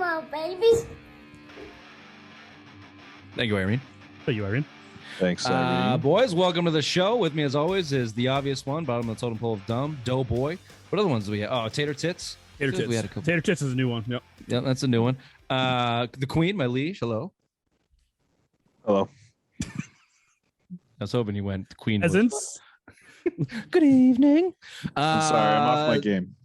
Hello, babies. Thank you, Irene. Thank you, Irene. Thanks, Irene. Boys, welcome to the show. With me, as always, is the obvious one, bottom of the totem pole of dumb, Doughboy. What other ones do we have? Oh, Tater Tits. Tater Tits. We had a couple. Tater Tits is a new one. Yep. Yeah, that's a new one. The Queen, my liege. Hello. Hello. I was hoping you went the Queen. Peasants. Good evening. I'm sorry, I'm off my game.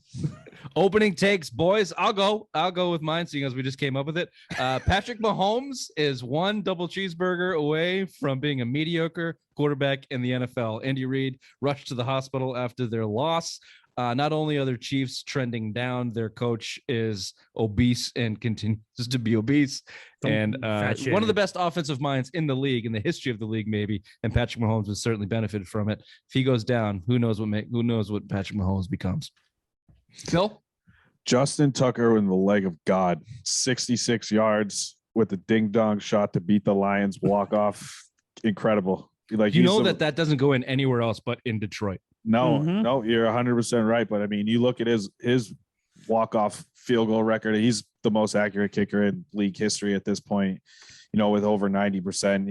Opening takes, boys. I'll go with mine, seeing as we just came up with it. Patrick Mahomes is one double cheeseburger away from being a mediocre quarterback in the NFL. Andy Reid rushed to the hospital after their loss. Not only are their Chiefs trending down, their coach is obese and continues to be obese. And one of the best offensive minds in the league, in the history of the league, maybe. And Patrick Mahomes has certainly benefited from it. If he goes down, who knows what Patrick Mahomes becomes. Phil? Justin Tucker in the leg of God, 66 yards with a ding-dong shot to beat the Lions walk-off. Incredible. Like, you know that doesn't go in anywhere else but in Detroit. No, you're 100% right. But I mean, you look at his walk-off field goal record. He's the most accurate kicker in league history at this point. You know, with over 90%,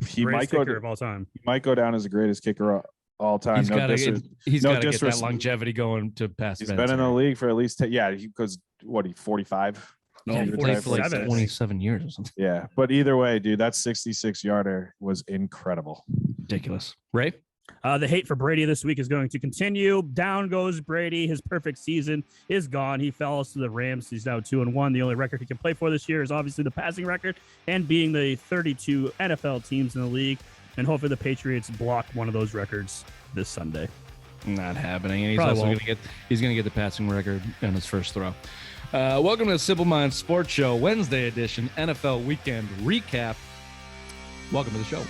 he might go of all time. He might go down as the greatest kicker all time. He's got to get that longevity going to pass. He's been in the league for at least 10. Yeah, because he 45. No, 27 years or something. Yeah, but either way, dude, that 66-yarder was incredible. Ridiculous. Ray? The hate for Brady this week is going to continue. Down goes Brady. His perfect season is gone. He fell to the Rams. He's now 2-1. The only record he can play for this year is obviously the passing record and being the 32 NFL teams in the league. And hopefully the Patriots block one of those records this Sunday. Not happening. And he's Probably also going to get the passing record on his first throw. Welcome to the Simple Minds Sports Show, Wednesday edition, NFL Weekend Recap. Welcome to the show.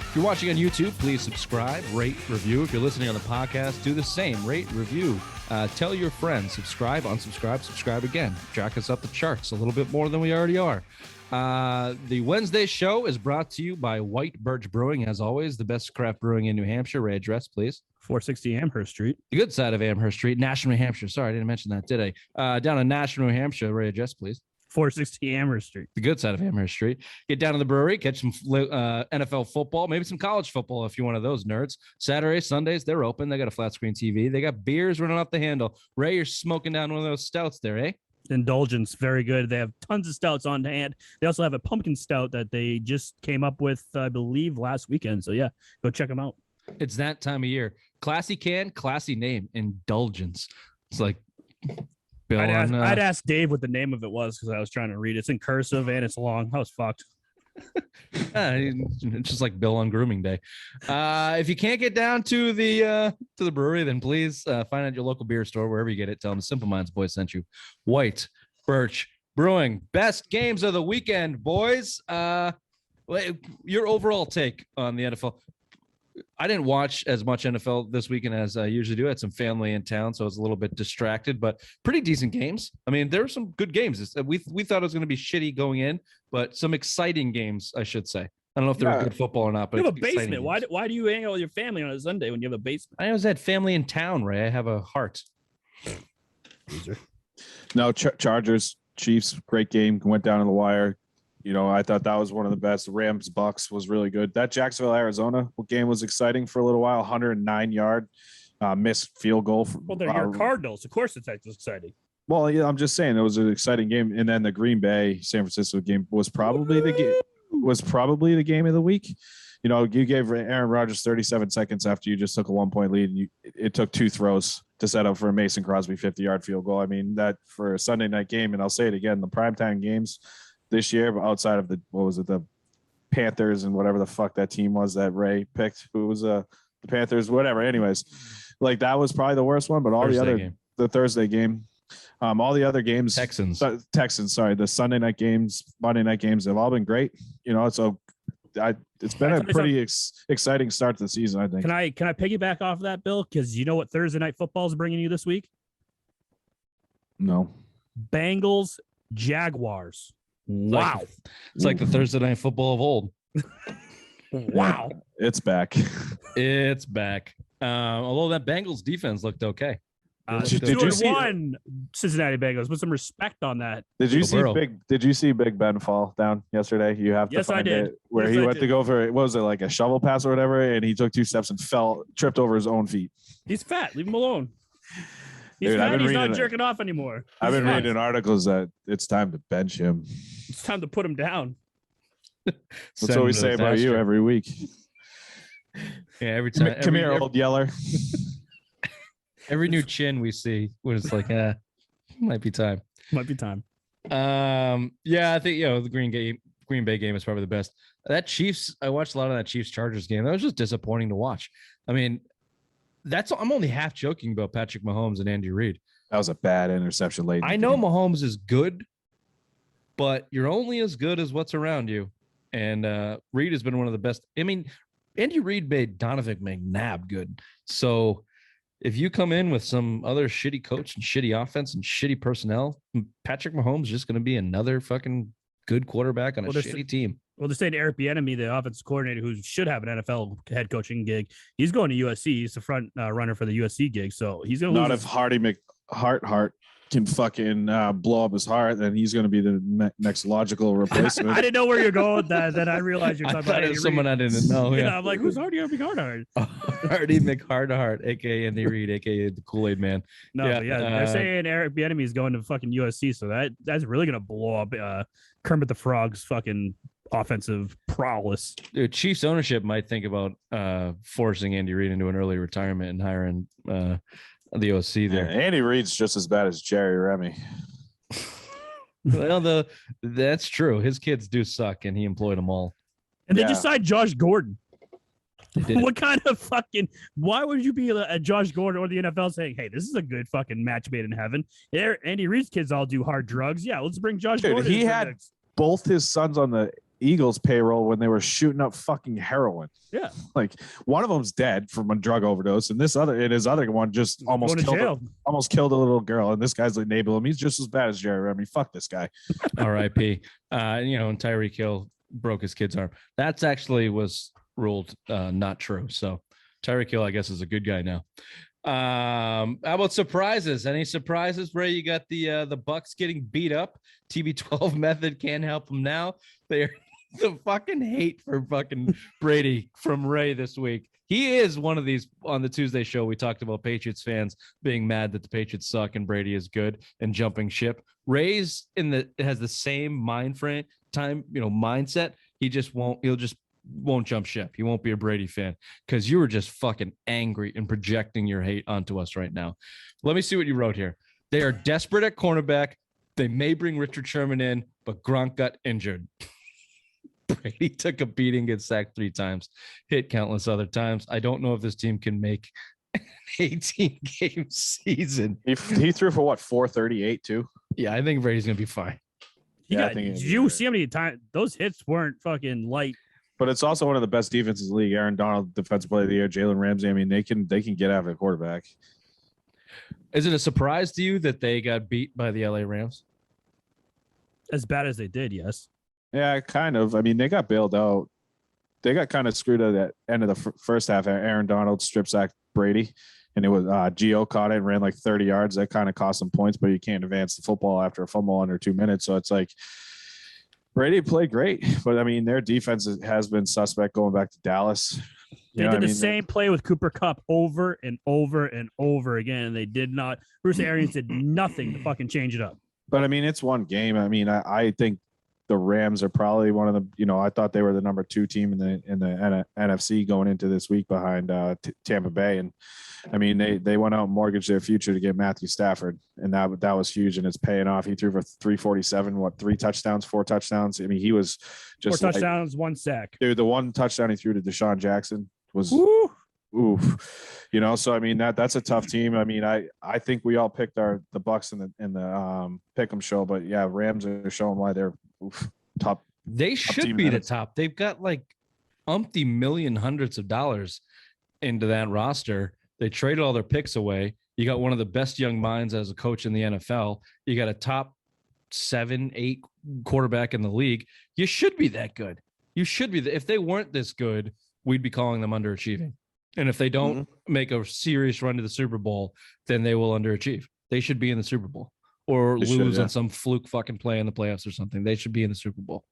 If you're watching on YouTube, please subscribe, rate, review. If you're listening on the podcast, do the same. Rate, review. Tell your friends. Subscribe, unsubscribe, subscribe again. Track us up the charts a little bit more than we already are. The Wednesday show is brought to you by White Birch Brewing. As always, the best craft brewing in New Hampshire. Ray, address, please. 460 Amherst Street. The good side of Amherst Street, Nashua, New Hampshire. Sorry, I didn't mention that, did I? Down in Nashua, New Hampshire. Ray, address, please. 460 Amherst Street. The good side of Amherst Street. Get down to the brewery, catch some NFL football, maybe some college football if you're one of those nerds. Saturdays, Sundays, they're open. They got a flat screen TV. They got beers running off the handle. Ray, you're smoking down one of those stouts there, eh? Indulgence, very good. They have tons of stouts on hand. They also have a pumpkin stout that they just came up with, I believe, last weekend. So yeah, go check them out. It's that time of year. Classy can, classy name. Indulgence. It's like Bill. I'd ask Dave what the name of it was because I was trying to read. It's in cursive and it's long. I was fucked. It's just like Bill on grooming day. If you can't get down to the brewery, then please find out your local beer store, wherever you get it. Tell them the Simple Minds boys sent you. White Birch Brewing. Best games of the weekend, boys. Your overall take on the NFL. I didn't watch as much NFL this weekend as I usually do. I had some family in town, so I was a little bit distracted, but pretty decent games. I mean, there were some good games. We thought it was going to be shitty going in, but some exciting games, I should say. I don't know if they were good football or not, but you have a basement. Why do you hang out with your family on a Sunday when you have a basement? I always had family in town, Ray. I have a heart. No, Chargers, Chiefs, great game. Went down to the wire. You know, I thought that was one of the best. Rams Bucs was really good. That Jacksonville Arizona game was exciting for a little while. 109-yard missed field goal. They're your Cardinals. Of course, it's exciting. Well, yeah, I'm just saying it was an exciting game. And then the Green Bay San Francisco game was probably the game of the week. You know, you gave Aaron Rodgers 37 seconds after you just took a 1-point lead, and it took 2 throws to set up for a Mason Crosby 50-yard field goal. I mean, that for a Sunday night game, and I'll say it again, the primetime games this year, but outside of the Panthers and whatever the fuck that team was that Ray picked, who was the Panthers, whatever. Anyways, like that was probably the worst one, but all the Thursday game, all the other games, Texans, sorry, the Sunday night games, Monday night games have all been great. You know, so it's been a pretty exciting start to the season, I think. Can I piggyback off of that, Bill? Because you know what Thursday night football is bringing you this week? No. Bengals, Jaguars. Wow. It's like the Thursday night football of old. Wow. It's back. It's back. Although that Bengals defense looked okay. Did you see 2-1 Cincinnati Bengals? Put some respect on that. Did you Joe see Burrow. Big Ben fall down yesterday? You have to Yes, I find did. it where Yes, he I went did. to go for what was it, like a shovel pass or whatever, and he took 2 steps and tripped over his own feet. He's fat. Leave him alone. He's Dude, I've fat. been He's not reading it. jerking off anymore. I've He's been fat. reading articles that it's time to bench him. It's time to put him down. That's what we say about you every week. Yeah, every time. Come here, Old Yeller. Every new chin we see was like, might be time. Might be time. Yeah, I think the Green Bay game is probably the best. That Chiefs, I watched a lot of that Chiefs Chargers game. That was just disappointing to watch. I mean, I'm only half joking about Patrick Mahomes and Andy Reid. That was a bad interception late. I know Mahomes is good, but you're only as good as what's around you. And Reid has been one of the best. I mean, Andy Reid made Donovan McNabb good. So if you come in with some other shitty coach and shitty offense and shitty personnel, Patrick Mahomes is just going to be another fucking good quarterback on a shitty team. Well, they're saying Eric Bieniemy, the offensive coordinator, who should have an NFL head coaching gig, he's going to USC. He's the front runner for the USC gig, so he's going to lose. Not if Hardy McHart can fucking blow up his heart, then he's going to be the next logical replacement. I didn't know where you're going with that. Then I realized you're talking about it was someone I didn't know. Yeah, I'm like, who's Hardy McHart? Hardy McHart, aka Andy Reid, aka the Kool-Aid Man. No, they're saying Eric Bieniemy is going to fucking USC, so that's really going to blow up Kermit the Frog's fucking offensive prowess. Dude, Chiefs ownership might think about forcing Andy Reid into an early retirement and hiring the OC there. Yeah, Andy Reid's just as bad as Jerry Remy. Well, that's true. His kids do suck, and he employed them all. And they just signed Josh Gordon. What kind of fucking? Why would you be a Josh Gordon or the NFL saying, "Hey, this is a good fucking match made in heaven"? Andy Reid's kids all do hard drugs. Yeah, let's bring Josh Gordon. He had both his sons on the Eagles payroll when they were shooting up fucking heroin. Yeah, like one of them's dead from a drug overdose, and his other one just almost killed a little girl. And this guy's enabling him. He's just as bad as Jerry Remy. Fuck this guy. R.I.P. And Tyreek Hill broke his kid's arm. That's actually was ruled not true. So Tyreek Hill, I guess, is a good guy now. How about surprises? Any surprises, Ray? You got the Bucs getting beat up. TB12 method can't help them now. They're the fucking hate for fucking Brady from Ray this week. He is one of these. On the Tuesday show, we talked about Patriots fans being mad that the Patriots suck and Brady is good and jumping ship. Ray's has the same mindset. He'll just won't jump ship. He won't be a Brady fan because you were just fucking angry and projecting your hate onto us right now. Let me see what you wrote here. They are desperate at cornerback. They may bring Richard Sherman in, but Gronk got injured. Brady took a beating, gets sacked 3 times, hit countless other times. I don't know if this team can make an 18-game season. He threw for what, 438 too? Yeah, I think Brady's gonna be fine. Did you see how many times those hits weren't fucking light? But it's also one of the best defenses in the league. Aaron Donald, defensive player of the year, Jalen Ramsey. I mean, they can get after the quarterback. Is it a surprise to you that they got beat by the LA Rams? As bad as they did, yes. Yeah, kind of. I mean, they got bailed out. They got kind of screwed at the end of the first half. Aaron Donald strip sacked Brady, and it was Gio caught it and ran like 30 yards. That kind of cost them points, but you can't advance the football after a fumble under 2 minutes. So it's like Brady played great, but I mean, their defense has been suspect going back to Dallas. They did the same play with Cooper Kupp over and over and over again, and they did not. Bruce Arians did nothing to fucking change it up. But I mean, it's one game. I mean, I think the Rams are probably one of the. I thought they were the number 2 team in the NFC going into this week behind Tampa Bay, and I mean they went out and mortgaged their future to get Matthew Stafford, and that was huge, and it's paying off. He threw for 347, 3 touchdowns, 4 touchdowns. I mean, he was just 4 touchdowns, 1 sack. Dude, the 1 touchdown he threw to Deshaun Jackson was. Woo! Oof, so I mean that's a tough team. I mean, I think we all picked the Bucs in the pick'em show, but yeah, Rams are showing why they're top. They should be the top. They've got like umpty million hundreds of dollars into that roster. They traded all their picks away. You got one of the best young minds as a coach in the NFL. You got a top 7, 8 quarterback in the league. You should be that good. You should be. If they weren't this good, we'd be calling them underachieving. And if they don't make a serious run to the Super Bowl, then they will underachieve. They should be in the Super Bowl or lose on some fluke fucking play in the playoffs or something. They should be in the Super Bowl.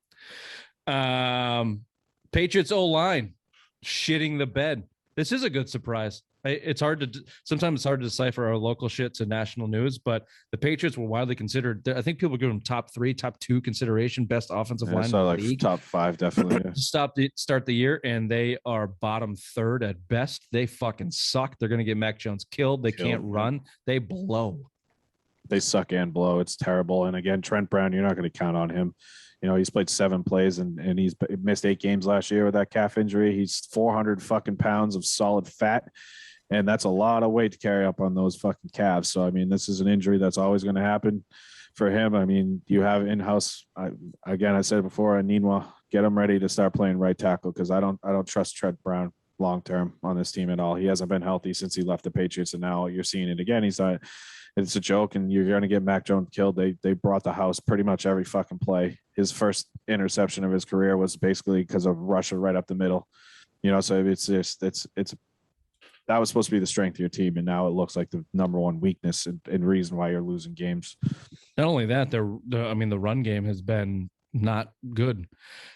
Patriots O-line shitting the bed. This is a good surprise. Sometimes it's hard to decipher our local shit to national news, but the Patriots were widely considered. I think people give them top 3, top 2 consideration, best offensive line in the league. Top 5, definitely. Yeah. Start the year, and they are bottom 3rd at best. They fucking suck. They're going to get Mac Jones killed. They can't run. They blow. They suck and blow. It's terrible. And again, Trent Brown, you're not going to count on him. You know, he's played 7 plays and he's missed 8 games last year with that calf injury. He's 400 fucking pounds of solid fat. And that's a lot of weight to carry up on those fucking calves. So, I mean, this is an injury that's always going to happen for him. I mean, you have in-house, I said before, Aneenwa, get him ready to start playing right tackle because I don't trust Trent Brown long-term on this team at all. He hasn't been healthy since he left the Patriots, and now you're seeing it again. He's not. It's a joke, and you're going to get Mac Jones killed. They brought the house pretty much every fucking play. His first interception of his career was basically because of Russia right up the middle. You know, so it's that was supposed to be the strength of your team, and now it looks like the number one weakness and reason why you're losing games. Not only that, the run game has been not good.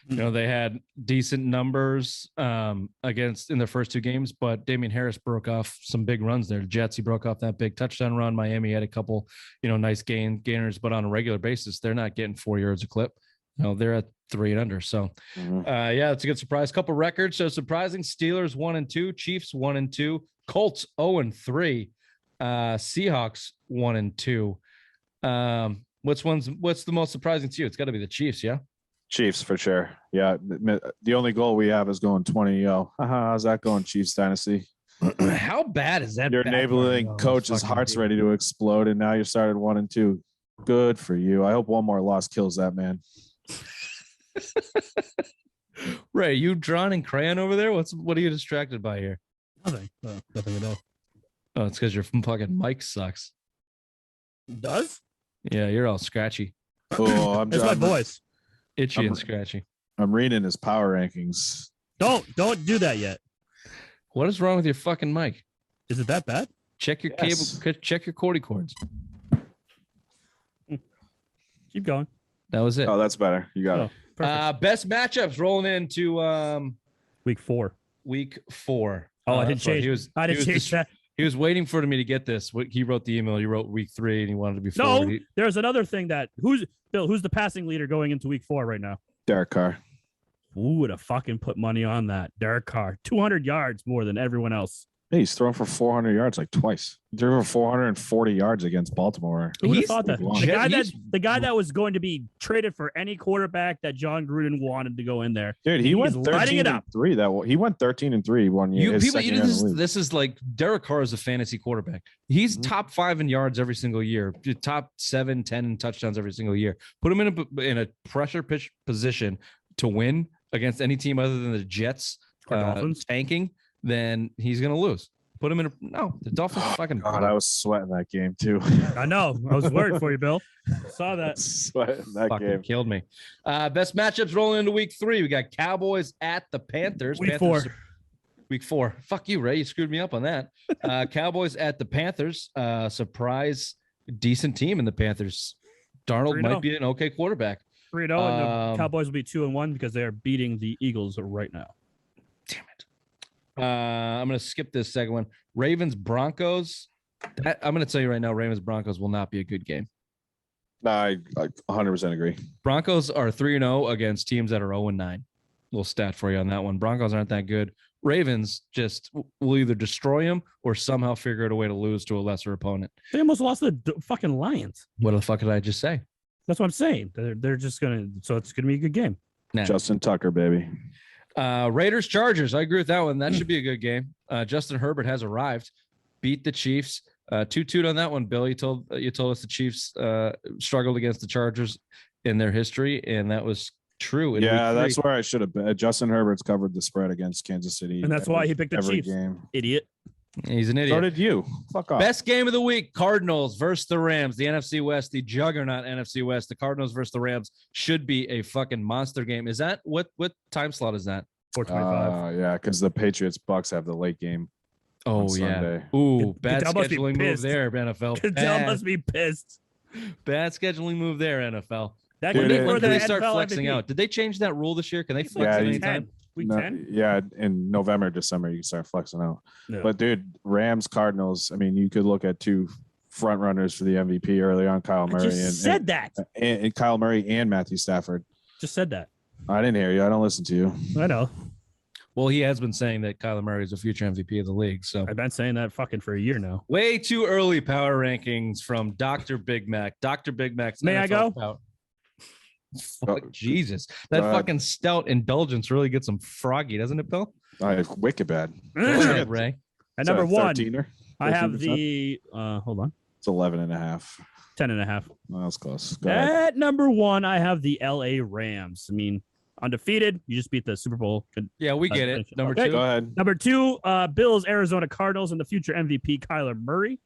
You know, they had decent numbers against in their first 2 games, but Damian Harris broke off some big runs there. The Jets, he broke off that big touchdown run. Miami had a couple, nice gainers, but on a regular basis, they're not getting 4 yards a clip. No, they're at 3 and under. So, yeah, it's a good surprise. Couple records. So surprising: Steelers 1-2, Chiefs 1-2, Colts 0-3, Seahawks 1-2. What's the most surprising to you? It's got to be the Chiefs, yeah. Chiefs for sure. Yeah, the only goal we have is going 20-0. How's that going, Chiefs dynasty? How bad is that? Your enabling coach's heart's ready to explode, and now you started 1-2. Good for you. I hope one more loss kills that man. Ray, you drawing in crayon over there? What are you distracted by here? Nothing. Nothing at all. Oh, it's because your fucking mic sucks. Does? Yeah, you're all scratchy. Oh, That's my voice. Itchy and scratchy. I'm reading his power rankings. Don't do that yet. What is wrong with your fucking mic? Is it that bad? Check your cable. Check your cordy cords. Keep going. That was it. Oh, that's better. You got it. Best matchups rolling into week 4. Week 4. Oh, I didn't change. I didn't change that. He was waiting for me to get this. He wrote the email. He wrote week 3, and he wanted to be forward. No, there's another thing that who's the passing leader going into week 4 right now? Derek Carr. Who would have fucking put money on that? Derek Carr, 200 yards more than everyone else. Hey, he's thrown for 400 yards like twice. He threw for 440 yards against Baltimore. Who would have thought that? The guy that was going to be traded for any quarterback that John Gruden wanted to go in there. Dude, he went 13-3. He went 13-3 one year. This is like Derek Carr is a fantasy quarterback. He's top 5 in yards every single year. Top 7, 10 in touchdowns every single year. Put him in a pressure pitch position to win against any team other than the Jets tanking. Then he's gonna lose. Put him in the Dolphins fucking. God, I was sweating that game too. I know. I was worried for you, Bill. Saw that. Sweating that fucking game. Killed me. Best matchups rolling into week 3. We got Cowboys at the Panthers. Week 4. Week 4. Fuck you, Ray. You screwed me up on that. Cowboys at the Panthers. Surprise, decent team in the Panthers. Darnold might be an okay quarterback. 3-0. And the Cowboys will be 2-1 because they are beating the Eagles right now. Damn it. I'm going to skip this second one. Ravens Broncos. I'm going to tell you right now, Ravens Broncos will not be a good game. No, I 100% agree. Broncos are 3-0 against teams that are 0-9. Little stat for you on that one. Broncos aren't that good. Ravens just will either destroy them or somehow figure out a way to lose to a lesser opponent. They almost lost to the fucking Lions. What the fuck did I just say? That's what I'm saying. They're just going to – so it's going to be a good game. Nah. Justin Tucker, baby. Raiders Chargers. I agree with that one. That should be a good game. Justin Herbert has arrived, beat the Chiefs. 2-2 on that one, Bill. You told us the Chiefs struggled against the Chargers in their history, and that was true. Yeah, that's where I should have been. Justin Herbert's covered the spread against Kansas City, and that's why he picked the Chiefs. Game. Idiot. He's an So idiot. did you. Fuck off. Best game of the week, Cardinals versus the Rams, the NFC West, the juggernaut NFC West. The Cardinals versus the Rams should be a fucking monster game. Is that what time slot is that? 425. Yeah, because the Patriots Bucs have the late game. Oh, on yeah. Sunday. Ooh, bad Goodell must be scheduling move pissed. there, NFL. Goodell must be pissed. Bad scheduling move there, NFL. That Dude, could be it- for When the can they start NFL flexing MVP. out? Did they change that rule this year? Can they flex Yeah, at you any 10. time? Week No, 10? yeah, in November, December, you can start flexing out. No. But dude, Rams, Cardinals. I mean, you could look at two front runners for the MVP early on, Kyle I Murray just said that. and Kyle Murray and Matthew Stafford. Just said that. I didn't hear you. I don't listen to you. I know. Well, he has been saying that Kyler Murray is a future MVP of the league. So I've been saying that fucking for a year now. way too early power rankings from Dr. Big Mac. Dr. Big Mac's May I NFL go? Power- Go- Fuck, Jesus. That go ahead. fucking stout indulgence really gets him froggy, doesn't it, Bill? Wicked bad. Go ahead, Ray. At number one, 13er? I have 13%? the hold on, It's 11.5. 10.5. Well, that was close. Go ahead. At number one, I have the LA Rams. I mean, undefeated. You just beat the Super Bowl. Yeah, we get it. Number Okay. two. Go ahead. Number two, Bills, Arizona Cardinals, and the future MVP Kyler Murray.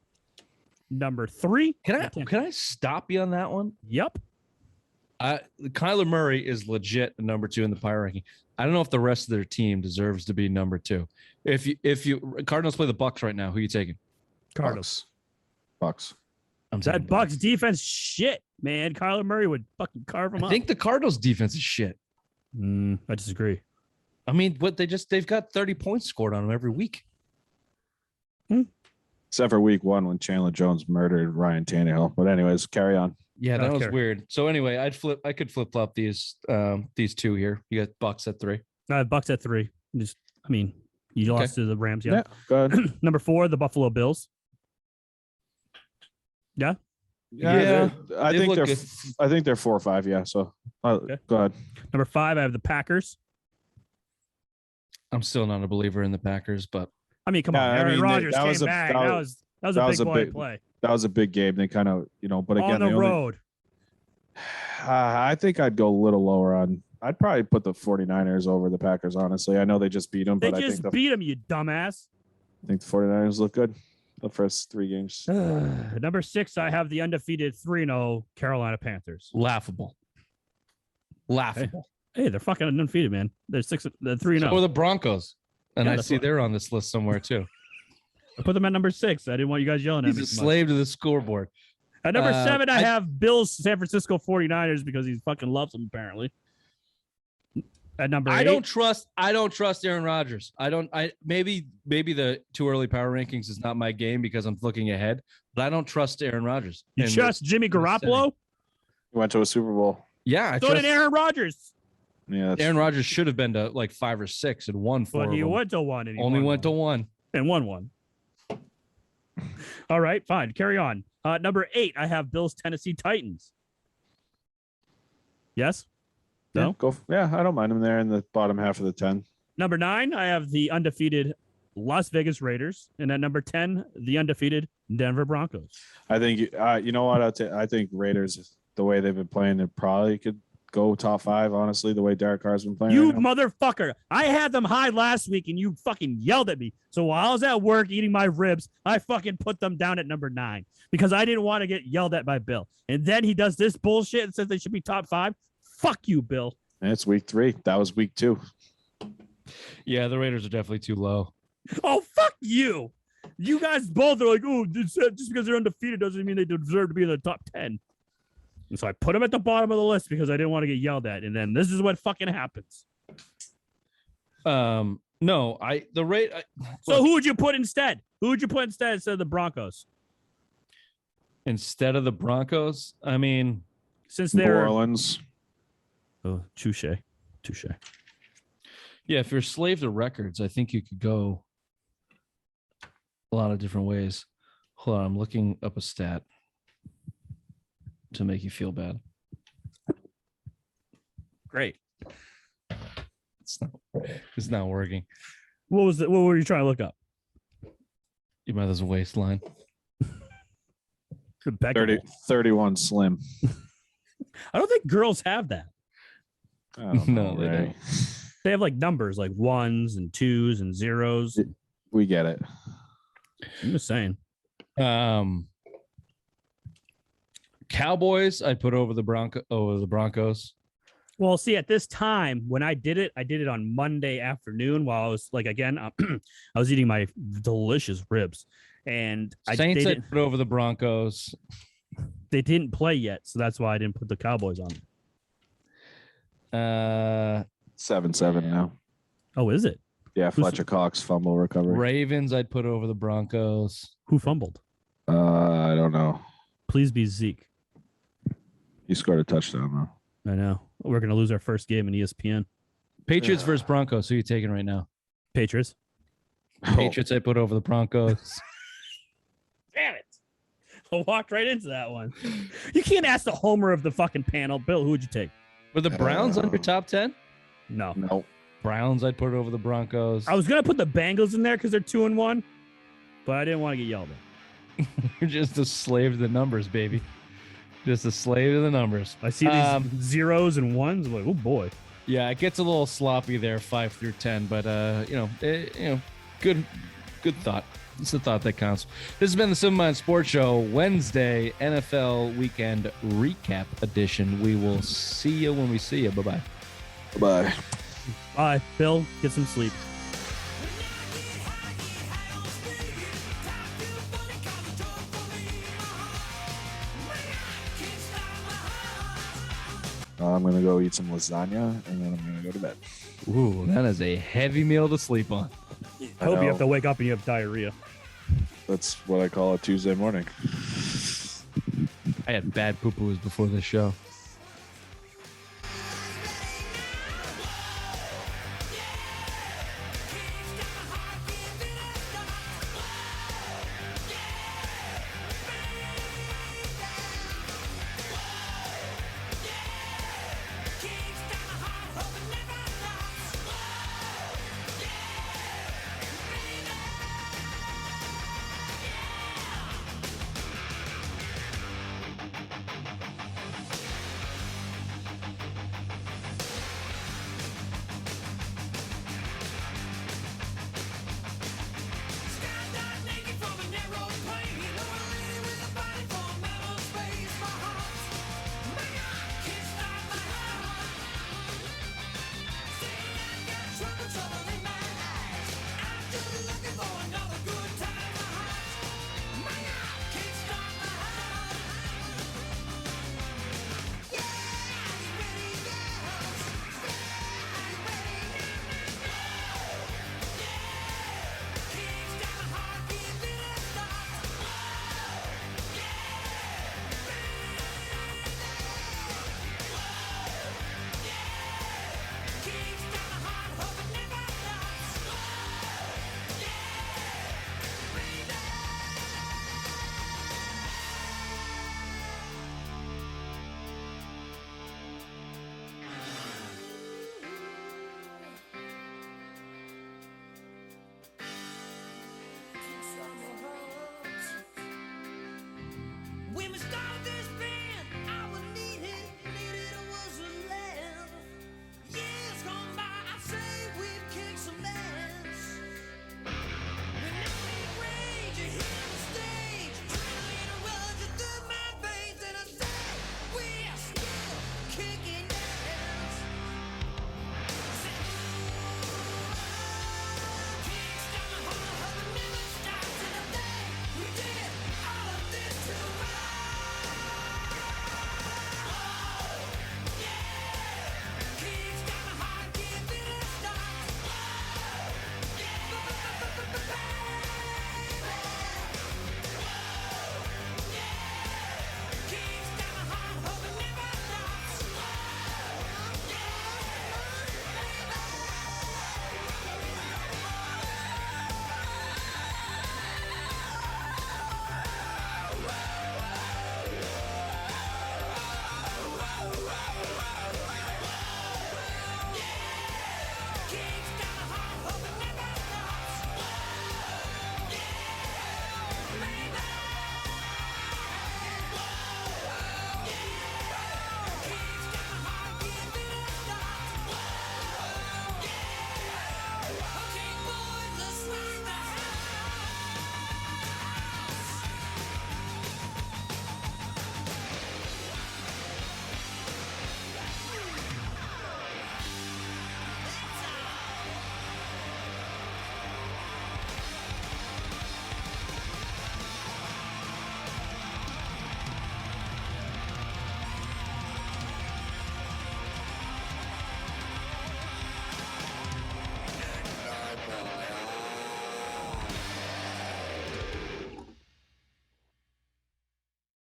Number three, Can I stop you on that one? Yep. Kyler Murray is legit number two in the power ranking. I don't know if the rest of their team deserves to be number two. If you Cardinals play the Bucs right now, who are you taking? Cardinals. Bucks. I'm That taking Bucks defense, shit, man. Kyler Murray would fucking carve him I up. think the Cardinals defense is shit. I disagree. I mean, they've got 30 points scored on them every week. Except for week one when Chandler Jones murdered Ryan Tannehill. But anyways, carry on. Yeah, that Don't was care. weird. So anyway, I could flip flop these two here. You got Bucks at 3. Bucks at 3. You lost to the Rams. Yeah. Go ahead. Number 4, the Buffalo Bills. Yeah. Yeah, I they think look they're. good. I think they're 4 or 5. Yeah. So Okay. go ahead. Number 5, I have the Packers. I'm still not a believer in the Packers, but I mean, come Yeah, on, I Aaron mean, Rodgers that came was a- back. that That was- was that a was big a boy big- play That was a big game. They kind of, but again, on the they only, road. I think I'd go a little lower on. I'd probably put the 49ers over the Packers. Honestly, I know they just beat them, They but I just think beat him, you dumbass. the 49ers look good the first 3 games. Number 6, I have the undefeated 3-0 Carolina Panthers. laughable. Laughable. Hey, they're fucking undefeated, man. They're 3-0. So are the Broncos. And Yeah, I that's see what- they're on this list somewhere too. I put them at number 6. I didn't want you guys yelling at He's me. a so much. slave to the scoreboard. At number 7, I I- have Bills San Francisco 49ers because he fucking loves them apparently. At number 8, I don't trust Aaron Rodgers. Maybe the too early power rankings is not my game because I'm looking ahead, but I don't trust Aaron Rodgers. you in trust this- Jimmy in this Garoppolo? setting. He went to a Super Bowl. Yeah, I So trust did Aaron Rodgers. Yeah, that's, Aaron Rodgers should have been to like 5 or 6 and won 4 But of he them. went to 1 and he Only won went to 1. and won 1. All right, fine. Carry on. Number 8, I have Bills Tennessee Titans. Yes? No? Yeah, I don't mind him there in the bottom half of the 10. Number 9, I have the undefeated Las Vegas Raiders. And at number 10, the undefeated Denver Broncos. I think you know what I think Raiders, the way they've been playing, they probably could go top 5. Honestly, the way Derek Carr's been playing. You right now. motherfucker. I had them high last week and you fucking yelled at me. So while I was at work eating my ribs, I fucking put them down at number 9 because I didn't want to get yelled at by Bill. And then he does this bullshit and says they should be top 5. Fuck you, Bill. And it's week 3. That was week 2. Yeah, the Raiders are definitely too low. Oh, fuck you. You guys both are like, oh, just because they're undefeated doesn't mean they deserve to be in the top 10. And so I put them at the bottom of the list because I didn't want to get yelled at. And then this is what fucking happens. No, So who would you put instead? Who would you put instead of the Broncos? instead of the Broncos, I mean, Since New they're Orleans. oh, touche. yeah, if you're a slave to records, I think you could go a lot of different ways. Hold on, I'm looking up a stat to make you feel bad. Great. It's not working. What was it? What were you trying to look up? Your mother's waistline. 31 slim. I don't think girls have that. I don't No, know, they Ray. don't. They have like numbers like 1s and 2s and 0s. We get it. I'm just saying. Cowboys, I'd put over the Broncos. Well, see, at this time when I did it on Monday afternoon while I was like, again, I was eating my delicious ribs, and Saints, I'd put over the Broncos. They didn't play yet, so that's why I didn't put the Cowboys on. 7-7 now. Oh, is it? Yeah, Fletcher Cox fumble recovery. Ravens, I'd put over the Broncos. Who fumbled? I don't know. Please be Zeke. He scored a touchdown though. I know. We're gonna lose our first game in ESPN. Patriots versus Broncos. Who are you taking right now? Patriots. Patriots, I put over the Broncos. Damn it. I walked right into that one. You can't ask the homer of the fucking panel. Bill, who would you take? Were the Browns on your top 10? No. No. Browns, I'd put over the Broncos. I was gonna put the Bengals in there because they're 2-1, but I didn't want to get yelled at. You're just a slave to the numbers, baby. Just a slave to the numbers. I see these zeros and ones. I'm like, oh boy. Yeah, it gets a little sloppy there, 5 through 10, but good thought. It's the thought that counts. This has been the Simple Mind Sports Show, Wednesday NFL Weekend Recap Edition. We will see you when we see you. Bye-bye. Bye. Bye, Bill. Get some sleep. I'm going to go eat some lasagna, and then I'm going to go to bed. Ooh, that is a heavy meal to sleep on. I hope you have to wake up and you have diarrhea. That's what I call a Tuesday morning. I had bad poo-poos before this show. Women start